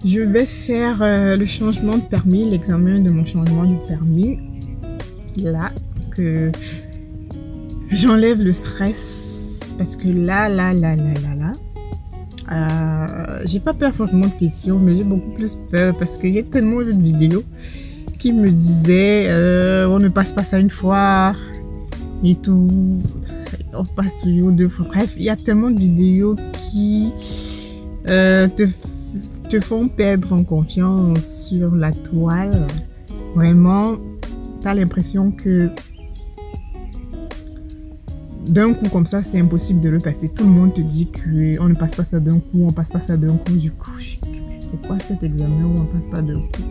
Je vais faire le changement de permis, l'examen de mon changement de permis. Là, que j'enlève le stress parce que là, j'ai pas peur forcément de questions, mais j'ai beaucoup plus peur parce qu'il y a tellement de vidéos qui me disaient on ne passe pas ça une fois et tout, on passe toujours 2 fois. Bref, il y a tellement de vidéos qui te font perdre en confiance sur la toile. Vraiment, tu as l'impression que d'un coup comme ça, c'est impossible de le passer. Tout le monde te dit qu'on ne passe pas ça d'un coup, on passe pas ça d'un coup. Du coup, c'est quoi cet examen où on passe pas d'un coup?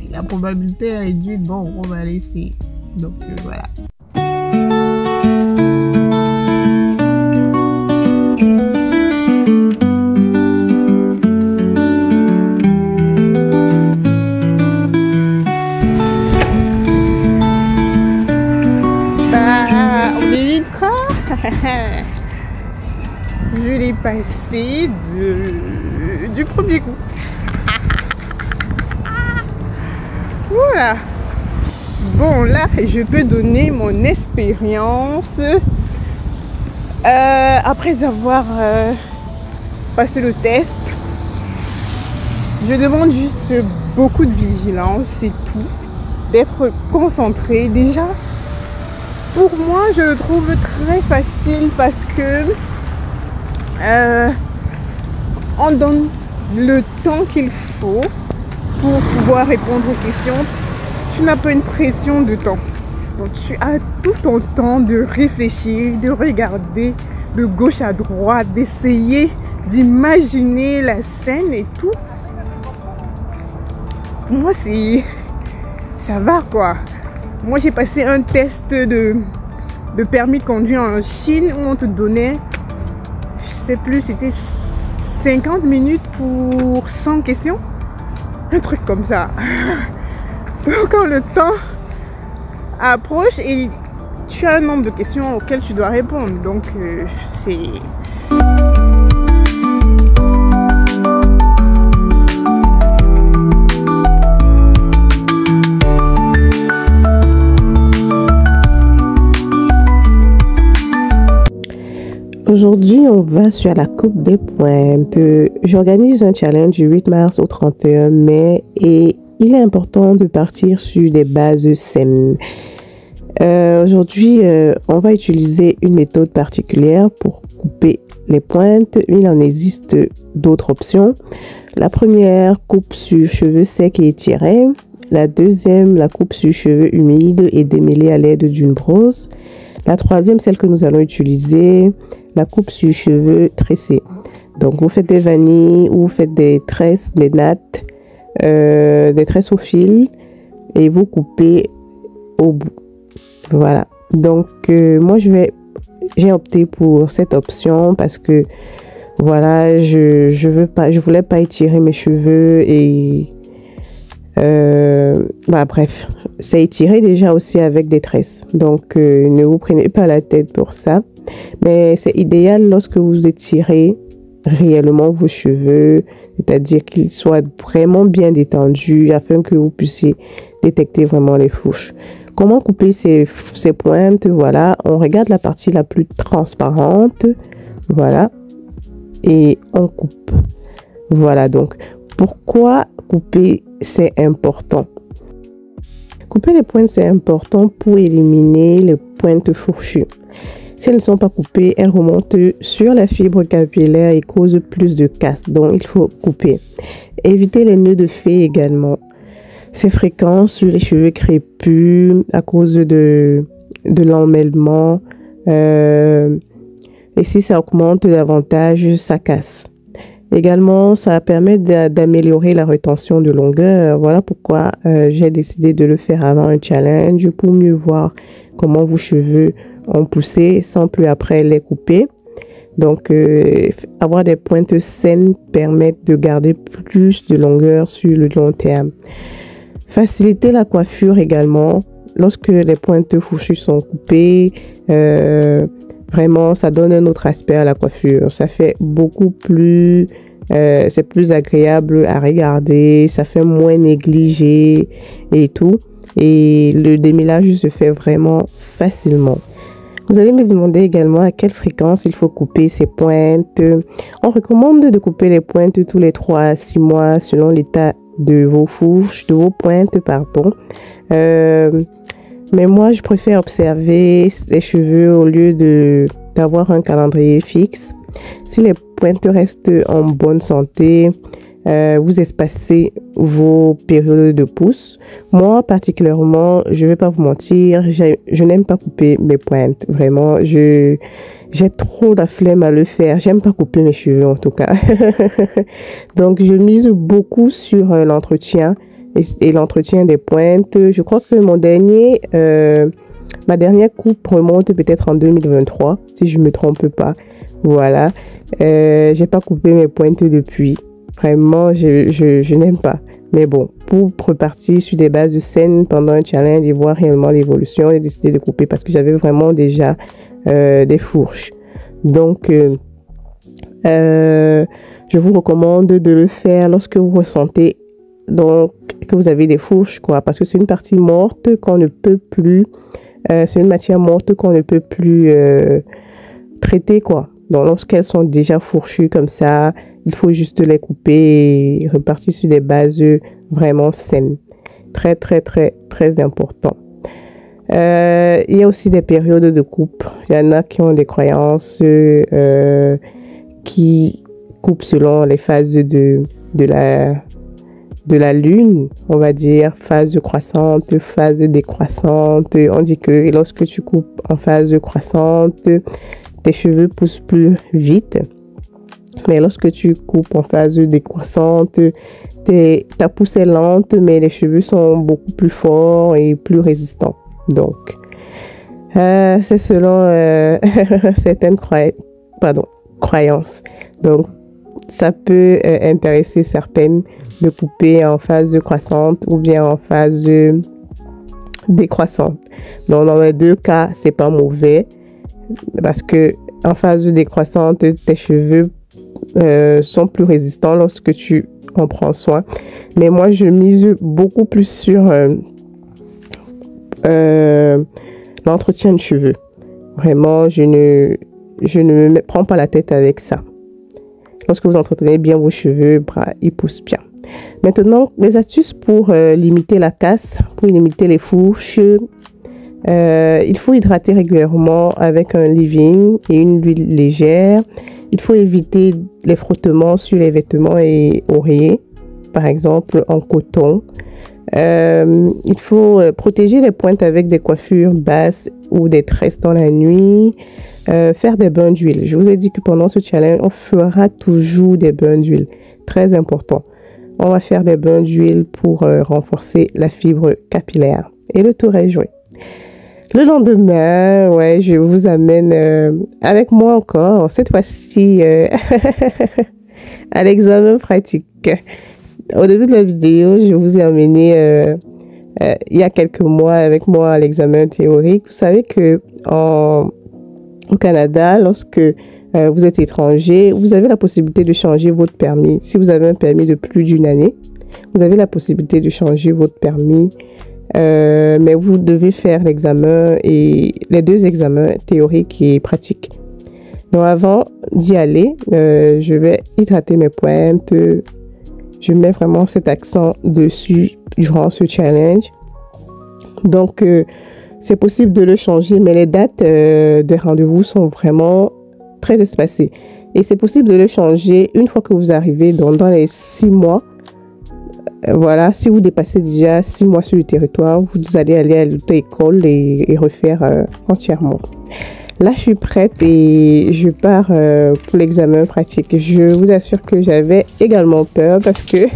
La probabilité est réduite. Bon, on va laisser. Donc voilà. Je l'ai passé du premier coup. Voilà. Bon, là, je peux donner mon expérience après avoir passé le test. Je demande juste beaucoup de vigilance, c'est tout. D'être concentré. Déjà, pour moi, je le trouve très facile parce que on donne le temps qu'il faut pour pouvoir répondre aux questions. Tu n'as pas une pression de temps. Donc tu as tout ton temps de réfléchir, de regarder de gauche à droite, d'essayer d'imaginer la scène et tout. Pour moi, ça va quoi. Moi, j'ai passé un test de permis de conduire en Chine où on te donnait, je sais plus, c'était 50 minutes pour 100 questions. Un truc comme ça. Donc, quand le temps approche et tu as un nombre de questions auxquelles tu dois répondre. Donc, c'est... Aujourd'hui, on va sur la coupe des pointes. J'organise un challenge du 8 mars au 31 mai et il est important de partir sur des bases saines. Aujourd'hui, on va utiliser une méthode particulière pour couper les pointes. Il en existe d'autres options. La première, coupe sur cheveux secs et étirés. La deuxième, la coupe sur cheveux humides et démêlés à l'aide d'une brosse. La troisième, celle que nous allons utiliser, la coupe sur cheveux tressés. Donc, vous faites des vanilles ou vous faites des tresses, des nattes, des tresses au fil et vous coupez au bout. Voilà. Donc, moi, j'ai opté pour cette option parce que, voilà, je voulais pas étirer mes cheveux et, bref, c'est étiré déjà aussi avec des tresses. Donc, ne vous prenez pas la tête pour ça. Mais c'est idéal lorsque vous étirez réellement vos cheveux, c'est-à-dire qu'ils soient vraiment bien détendus afin que vous puissiez détecter vraiment les fourches. Comment couper ces pointes? Voilà, on regarde la partie la plus transparente, voilà, et on coupe. Voilà, donc, pourquoi couper, c'est important? Couper les pointes, c'est important pour éliminer les pointes fourchues. Si elles ne sont pas coupées, elles remontent sur la fibre capillaire et causent plus de casse. Donc, il faut couper. Éviter les nœuds de fée également. C'est fréquent sur les cheveux crépus à cause de l'emmêlement. Et si ça augmente davantage, ça casse. Également, ça permet d'améliorer la rétention de longueur. Voilà pourquoi j'ai décidé de le faire avant un challenge pour mieux voir comment vos cheveux ont poussé sans plus après les couper. Donc, avoir des pointes saines permet de garder plus de longueur sur le long terme. Faciliter la coiffure également. Lorsque les pointes fourchues sont coupées, vraiment, ça donne un autre aspect à la coiffure. Ça fait beaucoup plus c'est plus agréable à regarder, ça fait moins négligé et tout. Et le démêlage se fait vraiment facilement. Vous allez me demander également à quelle fréquence il faut couper ces pointes. On recommande de couper les pointes tous les 3 à 6 mois selon l'état de vos fourches, de vos pointes, pardon. Mais moi, je préfère observer les cheveux au lieu d'avoir un calendrier fixe. Si les pointes restent en bonne santé, vous espacez vos périodes de pousse. Moi, particulièrement, je ne vais pas vous mentir, je n'aime pas couper mes pointes. Vraiment, j'ai trop la flemme à le faire. J'aime pas couper mes cheveux, en tout cas. Donc, je mise beaucoup sur l'entretien et l'entretien des pointes. Je crois que ma dernière coupe remonte peut-être en 2023, si je ne me trompe pas. Voilà. J'ai pas coupé mes pointes depuis. Vraiment, je n'aime pas. Mais bon, pour repartir sur des bases saines pendant un challenge et voir réellement l'évolution, j'ai décidé de couper parce que j'avais vraiment déjà des fourches. Donc, je vous recommande de le faire lorsque vous ressentez donc que vous avez des fourches, quoi, parce que c'est une partie morte qu'on ne peut plus, c'est une matière morte qu'on ne peut plus traiter, quoi. Donc, lorsqu'elles sont déjà fourchues comme ça, il faut juste les couper et repartir sur des bases vraiment saines. Très, très, très, très important. Il y a aussi des périodes de coupe. Il y en a qui ont des croyances qui coupent selon les phases de la lune, on va dire, phase croissante, phase décroissante. On dit que lorsque tu coupes en phase croissante, tes cheveux poussent plus vite. Mais lorsque tu coupes en phase décroissante, ta pousse est lente, mais les cheveux sont beaucoup plus forts et plus résistants. Donc, c'est selon certaines croyances. Donc, ça peut intéresser certaines de couper en phase croissante ou bien en phase décroissante. Donc, dans les deux cas, c'est pas mauvais parce que en phase décroissante, tes cheveux sont plus résistants lorsque tu en prends soin. Mais moi, je mise beaucoup plus sur l'entretien de cheveux. Vraiment, je ne me prends pas la tête avec ça. Lorsque vous entretenez bien vos cheveux, ils poussent bien. Maintenant, les astuces pour limiter la casse, pour limiter les fourches. Il faut hydrater régulièrement avec un leave-in et une huile légère. Il faut éviter les frottements sur les vêtements et oreillers, par exemple en coton. Il faut protéger les pointes avec des coiffures basses ou des tresses dans la nuit. Faire des bains d'huile. Je vous ai dit que pendant ce challenge, on fera toujours des bains d'huile. Très important. On va faire des bains d'huile pour renforcer la fibre capillaire. Et le tour est joué. Le lendemain, ouais, je vous amène avec moi encore, cette fois-ci, à l'examen pratique. Au début de la vidéo, je vous ai amené il y a quelques mois avec moi à l'examen théorique. Vous savez que au Canada, lorsque vous êtes étranger, vous avez la possibilité de changer votre permis. Si vous avez un permis de plus d'une année, vous avez la possibilité de changer votre permis. Mais vous devez faire l'examen et les deux examens théoriques et pratiques. Donc avant d'y aller, je vais hydrater mes pointes. Je mets vraiment cet accent dessus durant ce challenge. Donc c'est possible de le changer, mais les dates de rendez-vous sont vraiment très espacées. Et c'est possible de le changer une fois que vous arrivez dans les 6 mois. Voilà, si vous dépassez déjà 6 mois sur le territoire, vous allez aller à l'auto-école et refaire entièrement. Là, je suis prête et je pars pour l'examen pratique. Je vous assure que j'avais également peur parce que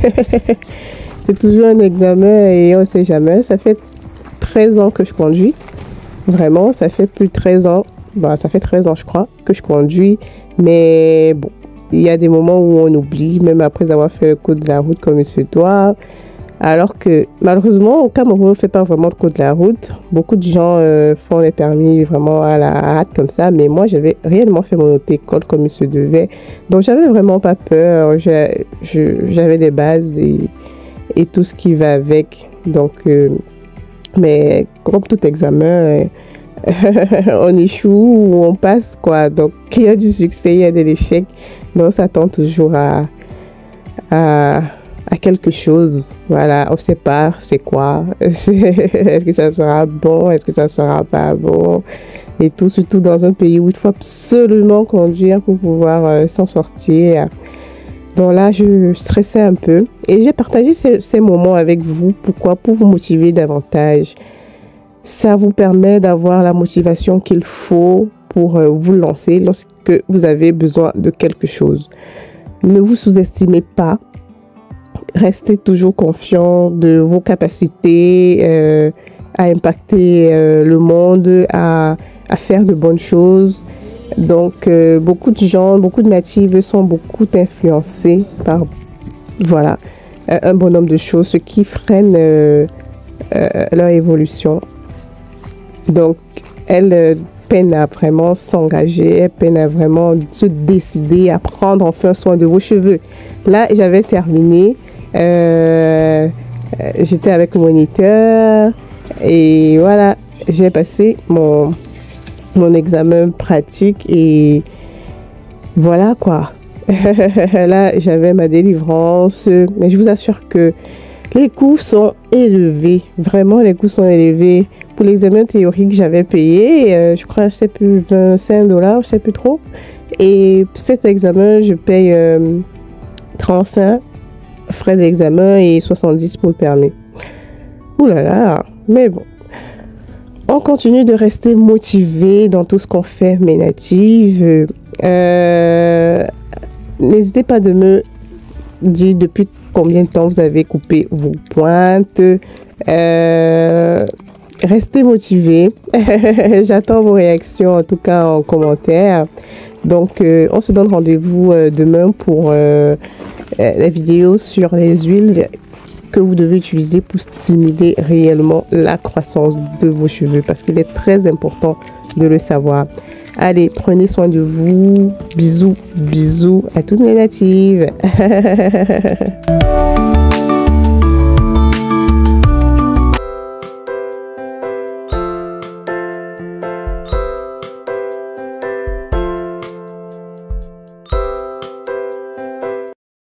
c'est toujours un examen et on ne sait jamais. Ça fait 13 ans que je conduis. Vraiment, ça fait plus de 13 ans. Bah, ça fait 13 ans, je crois, que je conduis. Mais bon, il y a des moments où on oublie, même après avoir fait le code de la route comme il se doit. Alors que malheureusement, au Cameroun, on ne fait pas vraiment le code de la route. Beaucoup de gens font les permis vraiment à la hâte comme ça. Mais moi, j'avais réellement fait mon auto-école comme il se devait. Donc, j'avais vraiment pas peur. J'avais des bases et tout ce qui va avec. Donc, mais comme tout examen, on échoue ou on passe, quoi. Donc, il y a du succès, il y a de l'échec. Donc, on s'attend toujours à quelque chose. Voilà, on ne sait pas c'est quoi. Est-ce que ça sera bon? Est-ce que ça sera pas bon? Et tout, surtout dans un pays où il faut absolument conduire pour pouvoir s'en sortir. Donc là, je stressais un peu. Et j'ai partagé ces moments avec vous. Pourquoi? Pour vous motiver davantage. Ça vous permet d'avoir la motivation qu'il faut pour vous lancer lorsque vous avez besoin de quelque chose. Ne vous sous-estimez pas. Restez toujours confiant de vos capacités à impacter le monde, à faire de bonnes choses. Donc, beaucoup de gens, beaucoup de natifs sont beaucoup influencés par, voilà, un bonhomme de choses, ce qui freine leur évolution. Donc, elle peine à vraiment s'engager, elle peine à vraiment se décider à prendre enfin soin de vos cheveux. Là, j'avais terminé. J'étais avec le moniteur et voilà, j'ai passé mon examen pratique et voilà quoi. Là, j'avais ma délivrance, mais je vous assure que les coûts sont élevés. Vraiment, les coûts sont élevés. Pour l'examen théorique, j'avais payé, je crois, je sais plus, 25 $, je sais plus trop. Et pour cet examen, je paye 35 frais d'examen et 70 pour le permis. Ouh là là, mais bon. On continue de rester motivé dans tout ce qu'on fait, mes natives. N'hésitez pas de me dire depuis combien de temps vous avez coupé vos pointes. Restez motivés. J'attends vos réactions, en tout cas en commentaire. Donc, on se donne rendez-vous demain pour la vidéo sur les huiles que vous devez utiliser pour stimuler réellement la croissance de vos cheveux parce qu'il est très important de le savoir. Allez, prenez soin de vous. Bisous, bisous à toutes mes natives.